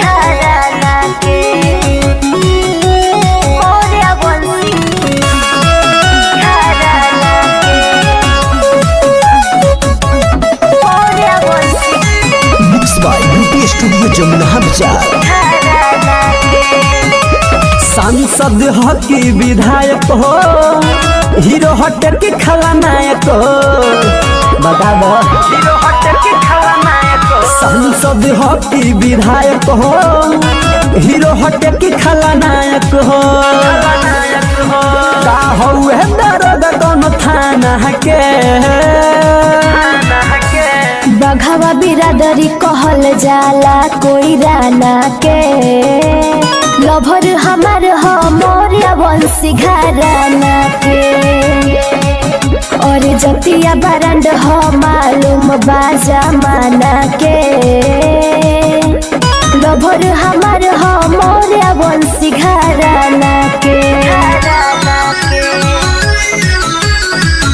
घराना के मोरिया बंसी घराना के मोरिया बंसी mix by beauty studio Jamuna Bazar. घराना के सांसद हो कि विधायक हो, हीरो हटे कि खलनायक हो, बता दो। हीरो हटे कि खलनायक हो। सांसद हो कि विधायक हो, हीरो हटे कि खलनायक हो। का हौवे दर्द दोनों थाना के बघवा बिरादरी कहल जाला कोई राना के। लभर हमार हो मोरिया बंसी घराना के। और जतिया बरंड हो मालूम बाजा माना के। लभर हमार हो मोरिया बंसी घराना के।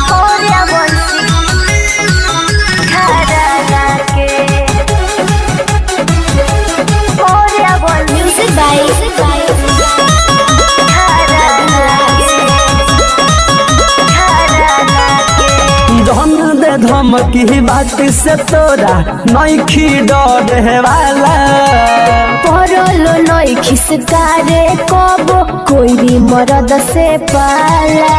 मोरिया बंसी घराना के मोरिया बंसी म्यूजिक बाय धन दे धमकी बात से तोरा नइखी डर वाला। पड़लो नई खिसकारे कब कोई मरद से पाला।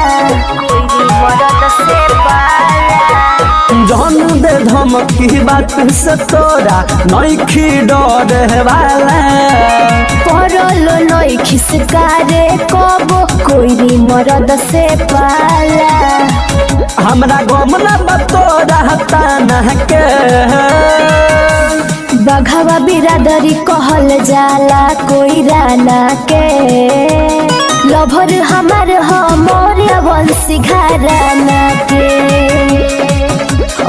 धन दे धमकी बात से तोरा नइखी डर वाला। पड़लो नई खिसकारे कब कोई मरद से पाला। हमरा गमला बतोरा ताना के। बघवा बिरादरी कहल जाला कोई राना के। लभर हमार हो मोरिया बंसी घराना के।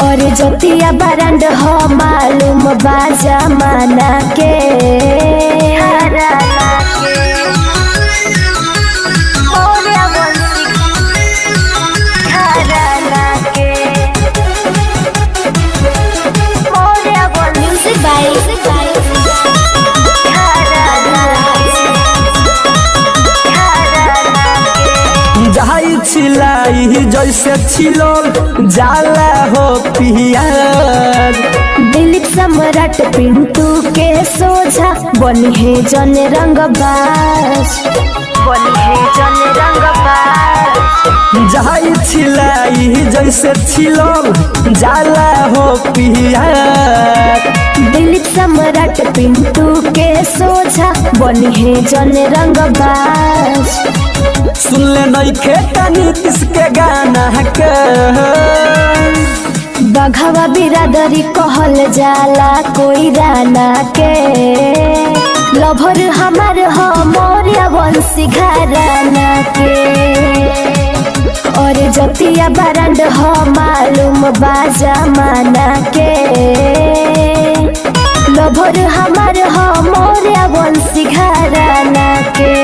और जतिया बरंड हो मालूम बाजा माना के। घराना के मोरिया बंसी घराना के मोरिया बंसी म्यूजिक बाय जाई छिलाई जैसे छिलो जाला हो पियार। दिलीप सम्राट पिंटू के सोझा बनी है जन रंगबाज। बनी है जन रंगबाज। जाई छिलाई जैसे छिलो जाला हो पियार। दिलीप सम्राट पिंटू के सोझा बनी है जन रंगबाज। सुन ले नइखे नीतीश के गाना के। बघवा बिरादरी कहल जाला कोई राना के। लभर हमार हो मोरिया बंसी घराना के। और जतिया बरंड हो मालूम बाजा माना के। लभर हमार हो मोरिया बंसी घराना के।